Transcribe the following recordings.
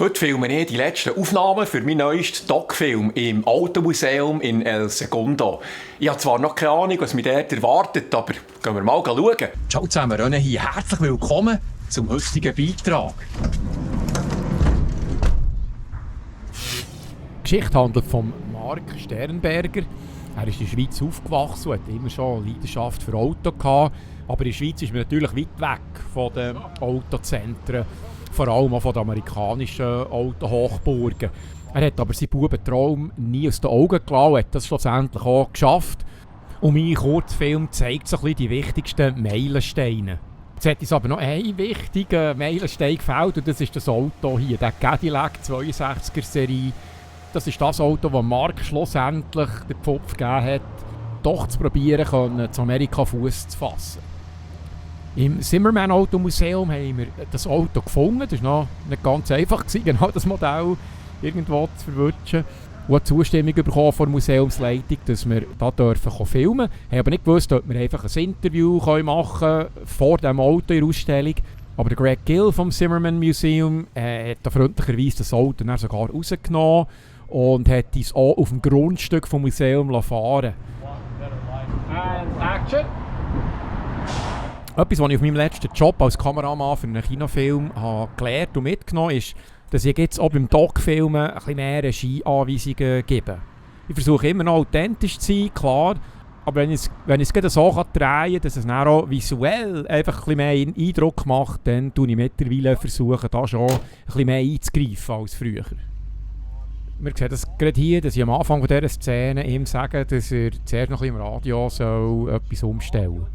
Heute filme ich die letzten Aufnahmen für meinen neuesten Doc-Film im Automuseum in El Segundo. Ich habe zwar noch keine Ahnung, was mich dort erwartet, aber gehen wir mal schauen. Ciao zusammen, René hier. Herzlich willkommen zum heutigen Beitrag. Die Geschichte handelt von Mark Sternberger. Er ist in der Schweiz aufgewachsen und hat immer schon Leidenschaft für Autos gehabt. Aber in der Schweiz ist man natürlich weit weg von den Autozentren, vor allem auch von den amerikanischen Autohochburgen. Er hat aber seinen Bubentraum nie aus den Augen gelassen und hat das schlussendlich auch geschafft. Und mein Kurzfilm zeigt so ein bisschen die wichtigsten Meilensteine. Jetzt hat uns aber noch ein wichtiger Meilenstein gefällt und das ist das Auto hier, der Cadillac 62er Serie. Das ist das Auto, das Mark schlussendlich den Pfupf gegeben hat, doch zu probieren, zum Amerika Fuß zu fassen. Im Zimmerman Automuseum haben wir das Auto gefunden. Das war noch nicht ganz einfach, genau das Modell irgendwo zu verwutschen. Und eine Zustimmung bekommen von der Museumsleitung, dass wir hier filmen dürfen. Wir haben aber nicht gewusst, ob wir einfach ein Interview machen können vor diesem Auto in der Ausstellung. Aber der Greg Gill vom Zimmerman Museum hat da freundlicherweise das Auto dann sogar rausgenommen und hat uns auch auf dem Grundstück vom Museum fahren lassen. Etwas, was ich auf meinem letzten Job als Kameramann für einen Kinofilm habe gelernt und mitgenommen habe, ist, dass ich jetzt auch beim Doc-Filmen ein bisschen mehr Regieanweisungen gebe. Ich versuche immer noch authentisch zu sein, klar, aber wenn ich es gerade so drehen kann, dass es dann auch visuell einfach ein bisschen mehr Eindruck macht, dann versuche ich mittlerweile da schon ein bisschen mehr einzugreifen als früher. Wir sehen das gerade hier, dass ich am Anfang dieser Szene ihm sage, dass er zuerst noch ein bisschen im Radio etwas umstellen soll.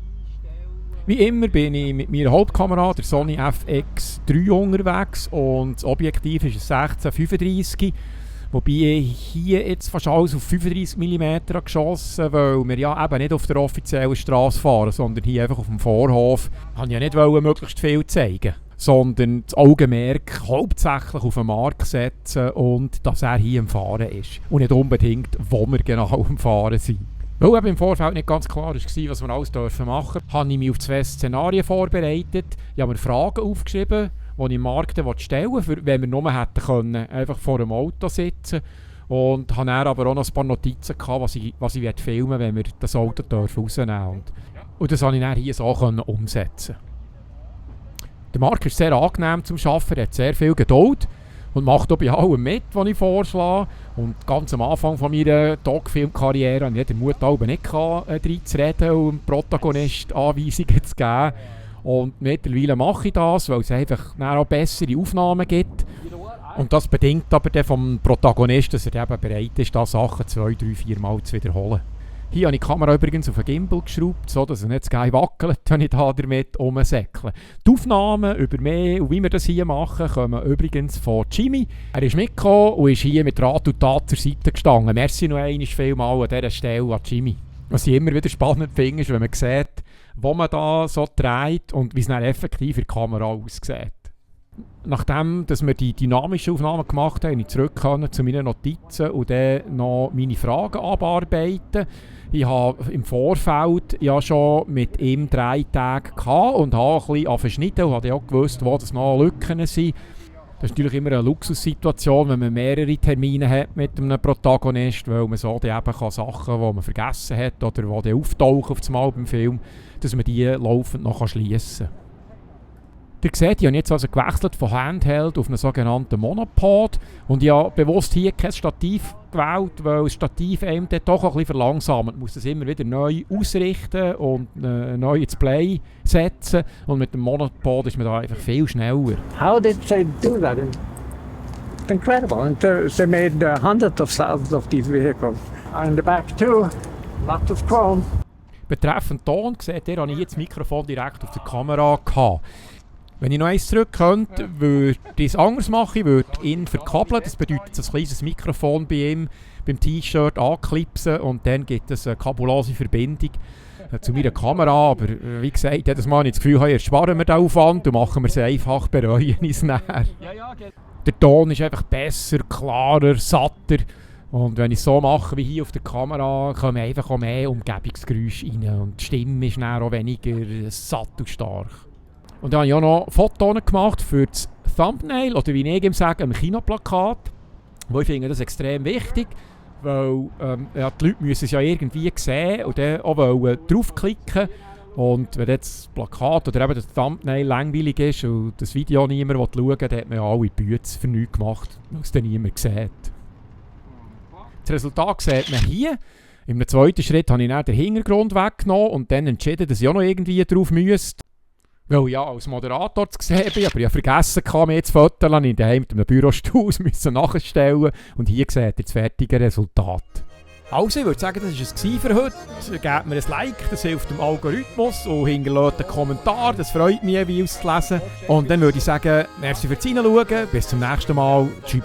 Wie immer bin ich mit meiner Hauptkamera, der Sony FX3 unterwegs und das Objektiv ist ein 16-35, wobei ich hier jetzt fast alles auf 35 mm geschossen, weil wir ja eben nicht auf der offiziellen Straße fahren, sondern hier einfach auf dem Vorhof. Ich wollte ja nicht möglichst viel zeigen, sondern das Augenmerk hauptsächlich auf den Markt setzen und dass er hier am Fahren ist und nicht unbedingt, wo wir genau am Fahren sind. Weil eben im Vorfeld nicht ganz klar war, was wir alles machen dürfen, habe ich mich auf 2 Szenarien vorbereitet. Ich habe mir Fragen aufgeschrieben, die ich dem Markt stellen wollte, wenn wir nur hätten können, einfach vor dem Auto sitzen. Und habe dann aber auch noch ein paar Notizen gehabt, was ich filmen will, wenn wir das Auto rausnehmen. Und das konnte ich dann hier so umsetzen. Der Mark ist sehr angenehm zum Arbeiten, er hat sehr viel Geduld. Und macht auch bei allem mit, was ich vorschlage. Und ganz am Anfang von meiner Doc-Film-Karriere hatte ich den Mut, nicht reinzureden und dem Protagonist Anweisungen zu geben. Und mittlerweile mache ich das, weil es einfach auch bessere Aufnahmen gibt. Und das bedingt aber dann vom Protagonist, dass er eben bereit ist, diese Sachen 2, 3, 4 Mal zu wiederholen. Hier habe ich die Kamera übrigens auf einen Gimbal geschraubt, sodass er nicht zu geil wackelt, wenn ich da damit rumsäckle. Die Aufnahmen über mich und wie wir das hier machen, kommen übrigens von Jimmy. Er ist mitgekommen und ist hier mit Rat und Tat zur Seite gestanden. Merci noch einmal vielmal an dieser Stelle an Jimmy. Was ich immer wieder spannend finde, ist, wenn man sieht, wo man da so dreht und wie es dann effektiv in der Kamera aussieht. Nachdem dass wir die dynamischen Aufnahmen gemacht haben, bin ich zurück zu meinen Notizen und dann noch meine Fragen abarbeiten. Ich habe im Vorfeld ja schon mit ihm 3 Tage gehabt und habe ein bisschen verschnitten und habe auch gewusst, wo das noch Lücken sind. Das ist natürlich immer eine Luxussituation, wenn man mehrere Termine hat mit einem Protagonist, weil man so eben Sachen, die man vergessen hat oder die auftauchen auf einmal beim Film, dass man die laufend noch schliessen kann. Ihr seht, ich habe jetzt also gewechselt von Handheld auf einen sogenannten Monopod und ich habe bewusst hier kein Stativ gewählt, weil das Stativ einem dort doch ein bisschen verlangsamt. Man muss das immer wieder neu ausrichten und neu ins Play setzen und mit dem Monopod ist man da einfach viel schneller. How did they do that? It's incredible. And they made hundreds of thousands of these vehicles. In the back too, lots of chrome. Betreffend Ton, seht ihr, habe ich jetzt das Mikrofon direkt auf der Kamera gehabt. Wenn ich noch eins zurück könnte, würde ich es anders machen. Ich würde ihn verkabeln. Das bedeutet, ein kleines Mikrofon bei ihm beim T-Shirt anklipsen und dann gibt es eine kabellose Verbindung zu meiner Kamera. Aber wie gesagt, jedes Mal habe ich das Gefühl, jetzt sparen wir den Aufwand und machen wir es einfach, bereuen es nachher. Der Ton ist einfach besser, klarer, satter. Und wenn ich es so mache wie hier auf der Kamera, kommen einfach auch mehr Umgebungsgeräusche rein. Und die Stimme ist dann auch weniger satt und stark. Und dann habe ich auch noch Fotos gemacht für das Thumbnail, oder wie ich ihm sage, einem Kinoplakat. Wo ich finde das extrem wichtig, weil ja, die Leute müssen es ja irgendwie sehen und dann auch draufklicken. Und wenn jetzt das Plakat oder eben das Thumbnail langweilig ist und das Video niemand schauen will, dann hat man ja alle Bütze für nichts gemacht, weil es dann niemand sieht. Das Resultat sieht man hier. Im zweiten Schritt habe ich dann den Hintergrund weggenommen und dann entschieden, dass ich auch noch irgendwie drauf müsste. Weil ja, als Moderator zu sehen bin, aber ich habe vergessen, mir jetzt Fotos ich daheim mit einem Bürostuhl nachstellen und hier seht ihr das fertige Resultat. Also, ich würde sagen, das war es für heute. Gebt mir ein Like, das hilft dem Algorithmus und hinterlasst einen Kommentar, das freut mich, wie auszulesen. Und dann würde ich sagen, merci fürs Reinschauen, bis zum nächsten Mal. Tschüss.